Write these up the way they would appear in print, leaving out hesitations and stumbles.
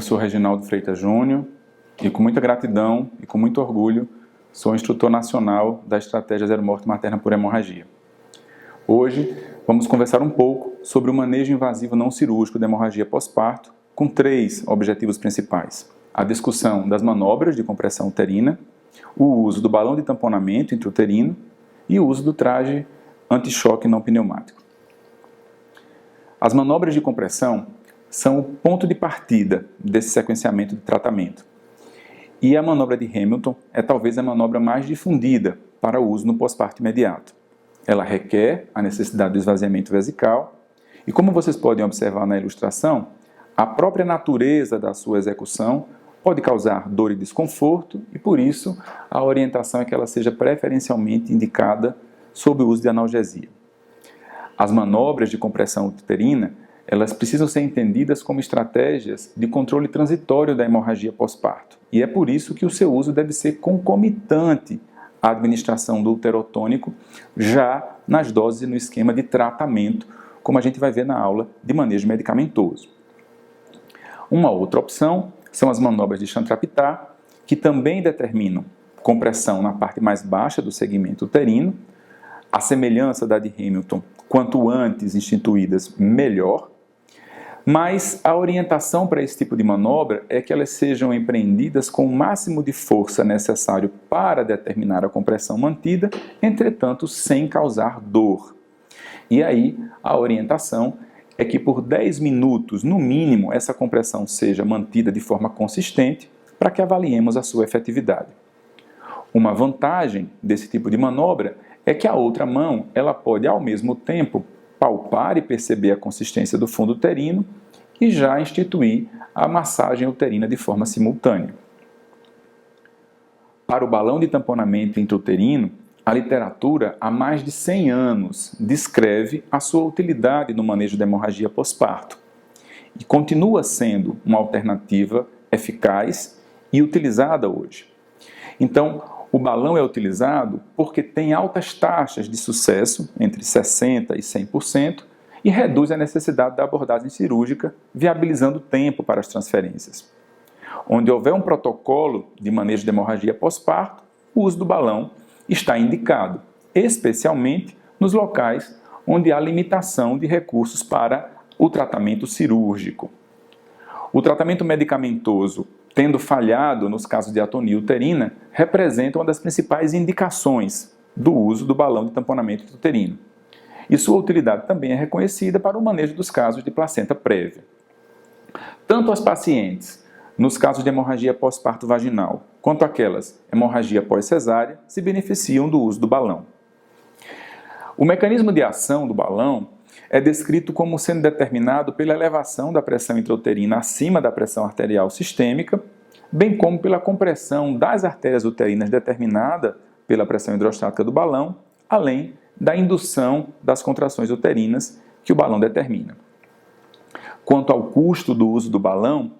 Eu sou Reginaldo Freitas Júnior e com muita gratidão e com muito orgulho sou instrutor nacional da Estratégia Zero Morte Materna por Hemorragia. Hoje vamos conversar um pouco sobre o manejo invasivo não cirúrgico da hemorragia pós-parto com 3 objetivos principais. A discussão das manobras de compressão uterina, o uso do balão de tamponamento intrauterino e o uso do traje anti-choque não pneumático. As manobras de compressão são o ponto de partida desse sequenciamento de tratamento. E a manobra de Hamilton é talvez a manobra mais difundida para o uso no pós-parto imediato. Ela requer a necessidade do esvaziamento vesical e, como vocês podem observar na ilustração, a própria natureza da sua execução pode causar dor e desconforto e, por isso, a orientação é que ela seja preferencialmente indicada sob o uso de analgesia. As manobras de compressão uterina elas precisam ser entendidas como estratégias de controle transitório da hemorragia pós-parto. E é por isso que o seu uso deve ser concomitante à administração do uterotônico, já nas doses e no esquema de tratamento, como a gente vai ver na aula de manejo medicamentoso. Uma outra opção são as manobras de Chantre-Pitat, que também determinam compressão na parte mais baixa do segmento uterino. A semelhança da de Hamilton, quanto antes instituídas, melhor. Mas a orientação para esse tipo de manobra é que elas sejam empreendidas com o máximo de força necessário para determinar a compressão mantida, entretanto, sem causar dor. E aí, a orientação é que por 10 minutos, no mínimo, essa compressão seja mantida de forma consistente para que avaliemos a sua efetividade. Uma vantagem desse tipo de manobra é que a outra mão ela pode, ao mesmo tempo, palpar e perceber a consistência do fundo uterino e já instituir a massagem uterina de forma simultânea. Para o balão de tamponamento intrauterino, a literatura há mais de 100 anos descreve a sua utilidade no manejo da hemorragia pós-parto e continua sendo uma alternativa eficaz e utilizada hoje. Então, o balão é utilizado porque tem altas taxas de sucesso, entre 60% e 100%, e reduz a necessidade da abordagem cirúrgica, viabilizando tempo para as transferências. Onde houver um protocolo de manejo de hemorragia pós-parto, o uso do balão está indicado, especialmente nos locais onde há limitação de recursos para o tratamento cirúrgico. O tratamento medicamentoso, tendo falhado nos casos de atonia uterina, representa uma das principais indicações do uso do balão de tamponamento uterino. E sua utilidade também é reconhecida para o manejo dos casos de placenta prévia. Tanto as pacientes, nos casos de hemorragia pós-parto vaginal, quanto aquelas hemorragia pós-cesárea, se beneficiam do uso do balão. O mecanismo de ação do balão é descrito como sendo determinado pela elevação da pressão intrauterina acima da pressão arterial sistêmica, bem como pela compressão das artérias uterinas determinada pela pressão hidrostática do balão, além da indução das contrações uterinas que o balão determina. Quanto ao custo do uso do balão,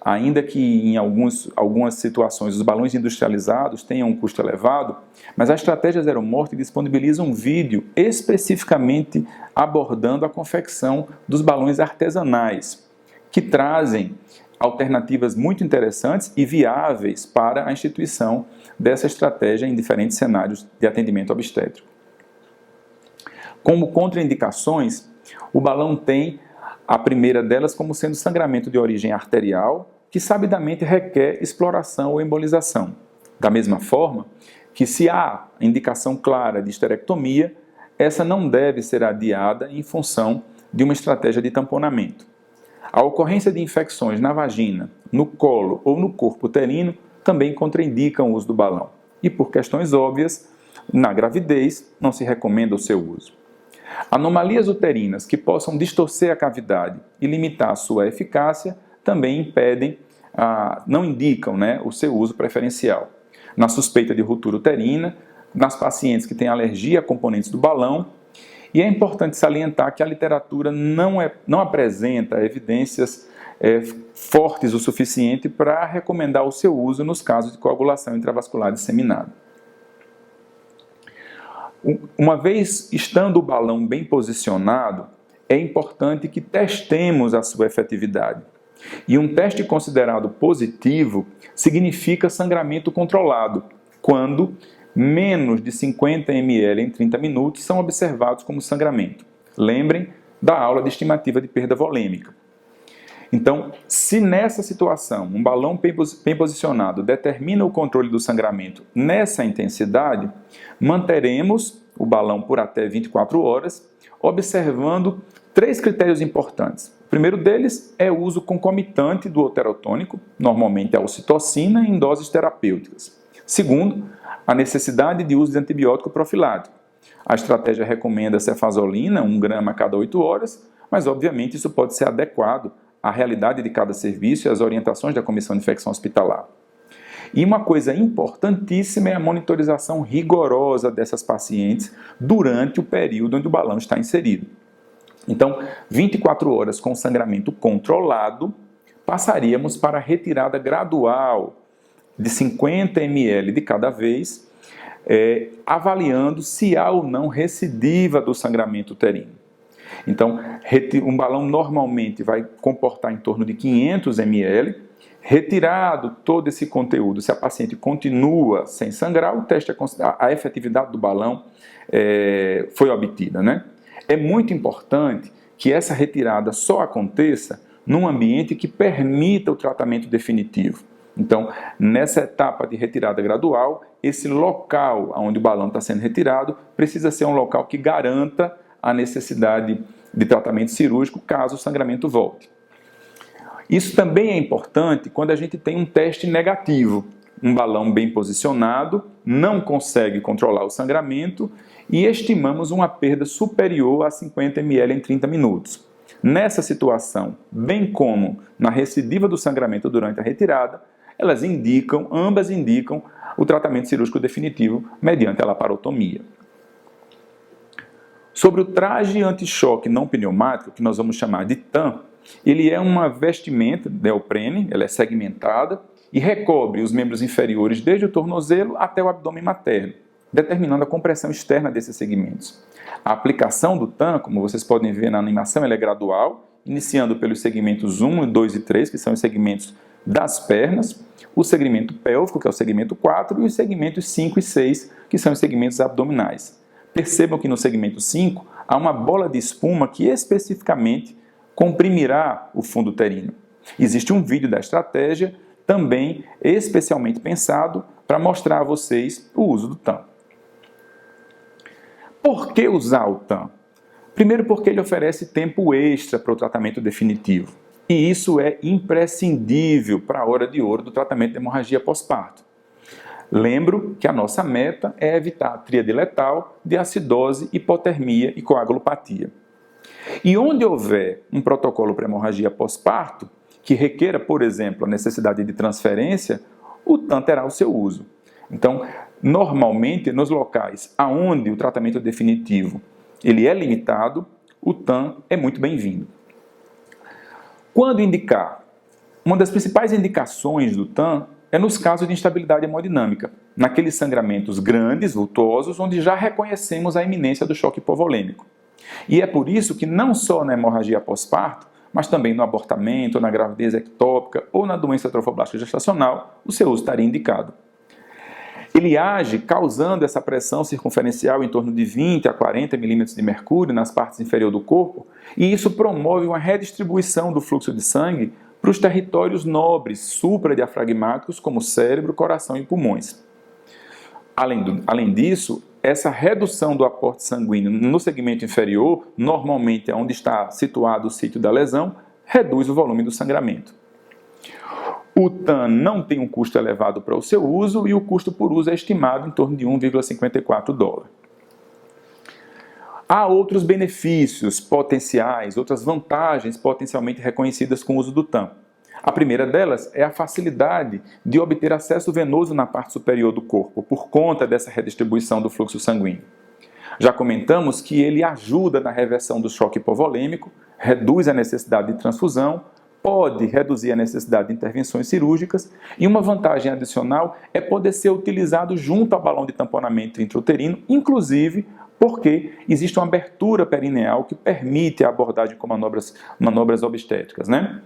ainda que em algumas situações os balões industrializados tenham um custo elevado, mas a Estratégia Zero Morte disponibiliza um vídeo especificamente abordando a confecção dos balões artesanais, que trazem alternativas muito interessantes e viáveis para a instituição dessa estratégia em diferentes cenários de atendimento obstétrico. Como contraindicações, o balão tem a primeira delas como sendo sangramento de origem arterial, que sabidamente requer exploração ou embolização. Da mesma forma que, se há indicação clara de histerectomia, essa não deve ser adiada em função de uma estratégia de tamponamento. A ocorrência de infecções na vagina, no colo ou no corpo uterino também contraindicam o uso do balão. E, por questões óbvias, na gravidez não se recomenda o seu uso. Anomalias uterinas que possam distorcer a cavidade e limitar a sua eficácia também impedem, não indicam, o seu uso preferencial. Na suspeita de ruptura uterina, nas pacientes que têm alergia a componentes do balão, e é importante salientar que a literatura não apresenta evidências fortes o suficiente para recomendar o seu uso nos casos de coagulação intravascular disseminada. Uma vez estando o balão bem posicionado, é importante que testemos a sua efetividade. E um teste considerado positivo significa sangramento controlado, quando menos de 50 ml em 30 minutos são observados como sangramento. Lembrem da aula de estimativa de perda volêmica. Então, se nessa situação um balão bem posicionado determina o controle do sangramento nessa intensidade, manteremos o balão por até 24 horas, observando 3 critérios importantes. O primeiro deles é o uso concomitante do uterotônico, normalmente a ocitocina, em doses terapêuticas. Segundo, a necessidade de uso de antibiótico profilático. A estratégia recomenda cefazolina, 1 grama a cada 8 horas, mas obviamente isso pode ser adequado à realidade de cada serviço e às orientações da Comissão de Infecção Hospitalar. E uma coisa importantíssima é a monitorização rigorosa dessas pacientes durante o período onde o balão está inserido. Então, 24 horas com sangramento controlado, passaríamos para a retirada gradual de 50 ml de cada vez, avaliando se há ou não recidiva do sangramento uterino. Então, um balão normalmente vai comportar em torno de 500 ml. Retirado todo esse conteúdo, se a paciente continua sem sangrar, o teste a efetividade do balão foi obtida, né? É muito importante que essa retirada só aconteça num ambiente que permita o tratamento definitivo. Então, nessa etapa de retirada gradual, esse local onde o balão está sendo retirado precisa ser um local que garanta a necessidade de tratamento cirúrgico caso o sangramento volte. Isso também é importante quando a gente tem um teste negativo. Um balão bem posicionado, não consegue controlar o sangramento e estimamos uma perda superior a 50 ml em 30 minutos. Nessa situação, bem como na recidiva do sangramento durante a retirada, ambas indicam o tratamento cirúrgico definitivo mediante a laparotomia. Sobre o traje anti-choque não pneumático, que nós vamos chamar de TAM, ele é uma vestimenta neoprene, ela é segmentada e recobre os membros inferiores desde o tornozelo até o abdômen materno, determinando a compressão externa desses segmentos. A aplicação do TAM, como vocês podem ver na animação, ela é gradual, iniciando pelos segmentos 1, 2 e 3, que são os segmentos das pernas, o segmento pélvico, que é o segmento 4, e os segmentos 5 e 6, que são os segmentos abdominais. Percebam que no segmento 5 há uma bola de espuma que especificamente comprimirá o fundo uterino. Existe um vídeo da estratégia também especialmente pensado para mostrar a vocês o uso do TAM. Por que usar o TAM? Primeiro porque ele oferece tempo extra para o tratamento definitivo. E isso é imprescindível para a hora de ouro do tratamento de hemorragia pós-parto. Lembro que a nossa meta é evitar a tríade letal de acidose, hipotermia e coagulopatia. E onde houver um protocolo para hemorragia pós-parto, que requeira, por exemplo, a necessidade de transferência, o TAM terá o seu uso. Então, normalmente, nos locais onde o tratamento definitivo ele é limitado, o TAM é muito bem-vindo. Quando indicar? Uma das principais indicações do TAM é nos casos de instabilidade hemodinâmica, naqueles sangramentos grandes, vultosos, onde já reconhecemos a iminência do choque hipovolêmico. E é por isso que não só na hemorragia pós-parto, mas também no abortamento, na gravidez ectópica ou na doença trofoblástica gestacional, o seu uso estaria indicado. Ele age causando essa pressão circunferencial em torno de 20 a 40 milímetros de mercúrio nas partes inferiores do corpo, e isso promove uma redistribuição do fluxo de sangue para os territórios nobres, supradiafragmáticos, como cérebro, coração e pulmões. Além disso, essa redução do aporte sanguíneo no segmento inferior, normalmente é onde está situado o sítio da lesão, reduz o volume do sangramento. O TAM não tem um custo elevado para o seu uso e o custo por uso é estimado em torno de $1,54. Há outros benefícios potenciais, outras vantagens potencialmente reconhecidas com o uso do TAM. A primeira delas é a facilidade de obter acesso venoso na parte superior do corpo, por conta dessa redistribuição do fluxo sanguíneo. Já comentamos que ele ajuda na reversão do choque hipovolêmico, reduz a necessidade de transfusão, pode reduzir a necessidade de intervenções cirúrgicas e uma vantagem adicional é poder ser utilizado junto ao balão de tamponamento intrauterino, inclusive porque existe uma abertura perineal que permite a abordagem com manobras obstétricas, né?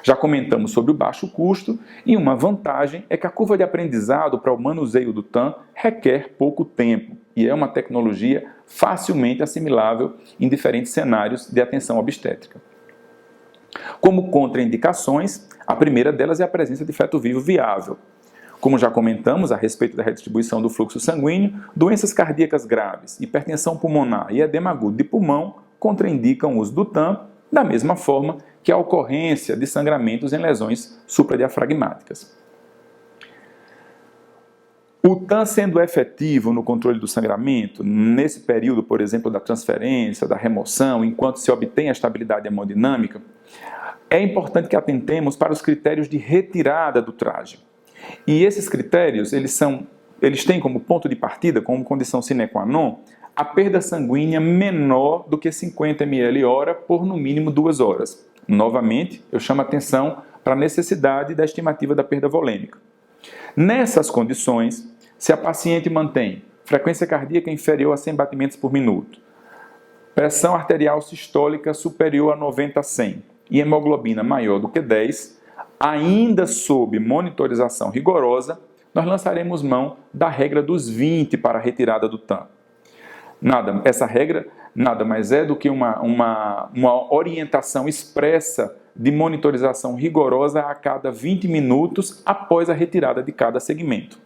Já comentamos sobre o baixo custo e uma vantagem é que a curva de aprendizado para o manuseio do TAM requer pouco tempo e é uma tecnologia facilmente assimilável em diferentes cenários de atenção obstétrica. Como contraindicações, a primeira delas é a presença de feto vivo viável. Como já comentamos a respeito da redistribuição do fluxo sanguíneo, doenças cardíacas graves, hipertensão pulmonar e edema agudo de pulmão contraindicam o uso do TAM, da mesma forma que a ocorrência de sangramentos em lesões supradiafragmáticas. O TAM sendo efetivo no controle do sangramento, nesse período, por exemplo, da transferência, da remoção, enquanto se obtém a estabilidade hemodinâmica, é importante que atentemos para os critérios de retirada do traje. E esses critérios, eles têm como ponto de partida, como condição sine qua non, a perda sanguínea menor do que 50 ml/hora por no mínimo 2 horas. Novamente, eu chamo a atenção para a necessidade da estimativa da perda volêmica. Nessas condições, se a paciente mantém frequência cardíaca inferior a 100 batimentos por minuto, pressão arterial sistólica superior a 90/100 e hemoglobina maior do que 10, ainda sob monitorização rigorosa, nós lançaremos mão da regra dos 20 para a retirada do TAM. Essa regra nada mais é do que uma orientação expressa de monitorização rigorosa a cada 20 minutos após a retirada de cada segmento.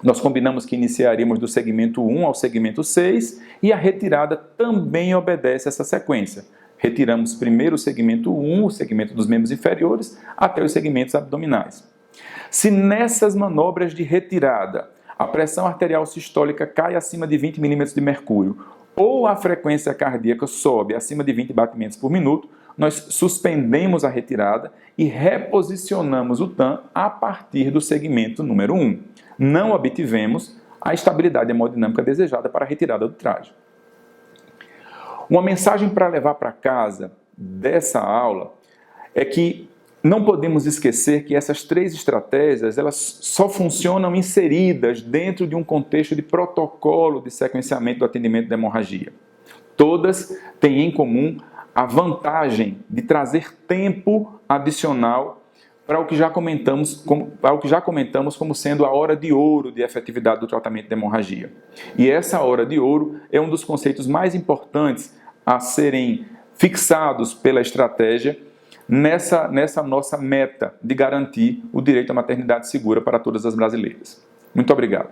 Nós combinamos que iniciaríamos do segmento 1 ao segmento 6 e a retirada também obedece a essa sequência. Retiramos primeiro o segmento 1, o segmento dos membros inferiores, até os segmentos abdominais. Se nessas manobras de retirada a pressão arterial sistólica cai acima de 20 milímetros de mercúrio ou a frequência cardíaca sobe acima de 20 batimentos por minuto, nós suspendemos a retirada e reposicionamos o TAM a partir do segmento número 1. Não obtivemos a estabilidade hemodinâmica desejada para a retirada do traje. Uma mensagem para levar para casa dessa aula é que não podemos esquecer que essas 3 estratégias elas só funcionam inseridas dentro de um contexto de protocolo de sequenciamento do atendimento da hemorragia. Todas têm em comum a vantagem de trazer tempo adicional para o que já comentamos como sendo a hora de ouro de efetividade do tratamento da hemorragia. E essa hora de ouro é um dos conceitos mais importantes a serem fixados pela estratégia nessa nossa meta de garantir o direito à maternidade segura para todas as brasileiras. Muito obrigado.